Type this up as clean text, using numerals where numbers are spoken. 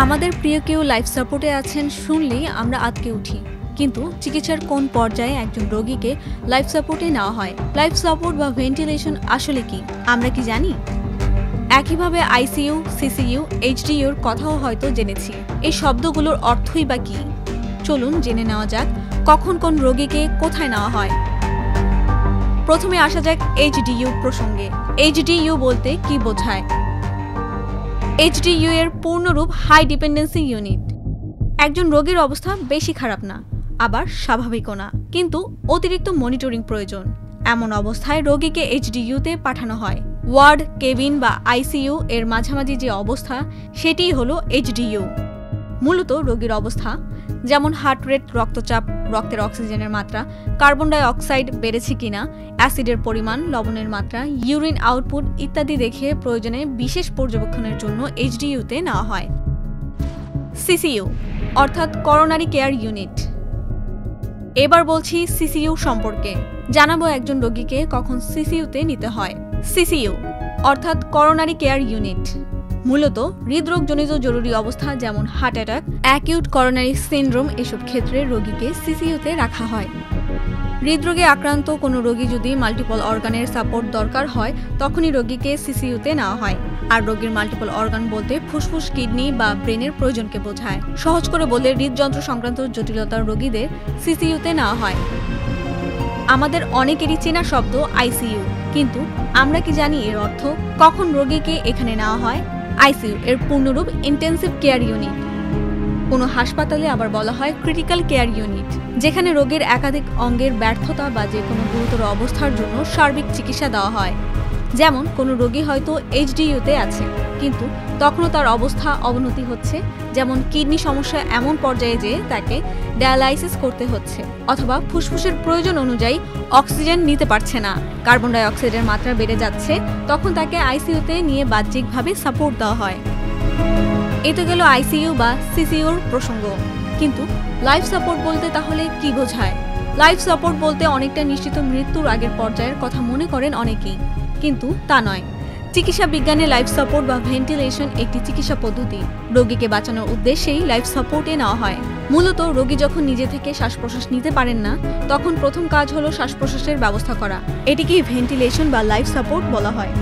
আমাদের প্রিয় কেউ লাইফ সাপোর্টে আছেন শুনলেই আমরা আঁতকে উঠি, কিন্তু চিকিৎসার কোন পর্যায়ে একজন রোগীকে লাইফ সাপোর্টে নেওয়া হয়? লাইফ সাপোর্ট বা ভেন্টিলেশন আসলে কি আমরা কি জানি? একইভাবে আইসিইউ, সিসিইউ, এইচডিইউর কথাও হয়তো জেনেছি। এই শব্দগুলোর অর্থই বা কি? চলুন জেনে নেওয়া যাক কখন কোন রোগীকে কোথায় নেওয়া হয়। প্রথমে আসা যাক এইচডিইউ প্রসঙ্গে। এইচডিইউ বলতে কি বোঝায়? এইচডিইউ এর পূর্ণরূপ হাই ডিপেন্ডেন্সি ইউনিট। একজন রোগীর অবস্থা বেশি খারাপ না, আবার স্বাভাবিকও না, কিন্তু অতিরিক্ত মনিটরিং প্রয়োজন। এমন অবস্থায় রোগীকে এইচডিইউতে পাঠানো হয়। ওয়ার্ড, কেবিন বা আইসিইউ এর মাঝামাঝি যে অবস্থা, সেটিই হলো এইচডিইউ। মূলত রোগীর অবস্থা যেমন হার্ট রেট, রক্তচাপ, রক্তের অক্সিজেনের মাত্রা, কার্বন ডাই অক্সাইড বেড়েছে কিনা, অ্যাসিডের পরিমাণ, লবণের মাত্রা, ইউরিন আউটপুট ইত্যাদি দেখে প্রয়োজনে বিশেষ পর্যবেক্ষণের জন্য এইচডিইউতে নেওয়া হয়। সিসিইউ অর্থাৎ করোনারি কেয়ার ইউনিট। এবার বলছি সিসিইউ সম্পর্কে। জানাবো একজন রোগীকে কখন সিসিইউতে নিতে হয়। সিসিইউ অর্থাৎ করোনারি কেয়ার ইউনিট মূলত হৃদরোগজনিত জরুরি অবস্থা যেমন heart attack, acute coronary syndrome এসব ক্ষেত্রে রোগীকে সিসিইউতে রাখা হয়। হৃদরোগে আক্রান্ত কোনো রোগী যদি মাল্টিপল অর্গানের সাপোর্ট দরকার হয়, তখনই রোগীকে সিসিইউতে নেওয়া হয়। আর রোগীর মাল্টিপল অর্গান বলতে ফুসফুস, কিডনি বা ব্রেনের প্রয়োজনকে বোঝায়। সহজ করে বললে হৃদযন্ত্র সংক্রান্ত জটিলতার রোগীদের সিসিইউতে নেওয়া হয়। আমাদের অনেকেরই চেনা শব্দ আইসিইউ, কিন্তু আমরা কি জানি এর অর্থ? কখন রোগীকে এখানে নেওয়া হয়? আইসিইউ এর পূর্ণরূপ ইন্টেন্সিভ কেয়ার ইউনিট। কোনো হাসপাতালে আবার বলা হয় ক্রিটিক্যাল কেয়ার ইউনিট, যেখানে রোগীর একাধিক অঙ্গের ব্যর্থতা বা যে কোনো গুরুতর অবস্থার জন্য সার্বিক চিকিৎসা দেওয়া হয়। যেমন কোনো রোগী হয়তো এইচডিইউতে আছে, কিন্তু তখনও তার অবস্থা অবনতি হচ্ছে, যেমন কিডনি সমস্যা এমন পর্যায়ে যে তাকে ডায়ালাইসিস করতে হচ্ছে, অথবা ফুসফুসের প্রয়োজন অনুযায়ী অক্সিজেন নিতে পারছে না, কার্বন ডাই অক্সাইডের মাত্রা বেড়ে যাচ্ছে, তখন তাকে আইসিইউতে নিয়ে বাহ্যিকভাবে সাপোর্ট দেওয়া হয়। এই তো গেল আইসিইউ বা সিসিইউর প্রসঙ্গ। কিন্তু লাইফ সাপোর্ট বলতে তাহলে কি বোঝায়? লাইফ সাপোর্ট বলতে অনেকটা নিশ্চিত মৃত্যুর আগের পর্যায়ের কথা মনে করেন অনেকেই, কিন্তু তা নয়। চিকিৎসা বিজ্ঞানে লাইফ সাপোর্ট বা ভেন্টিলেশন একটি চিকিৎসা পদ্ধতি। রোগীকে বাঁচানোর উদ্দেশ্যেই লাইফ সাপোর্টে নেওয়া হয়। মূলত রোগী যখন নিজে থেকে শ্বাস প্রশ্বাস নিতে পারেন না, তখন প্রথম কাজ হলো শ্বাস প্রশ্বাসের ব্যবস্থা করা। এটিকেই ভেন্টিলেশন বা লাইফ সাপোর্ট বলা হয়।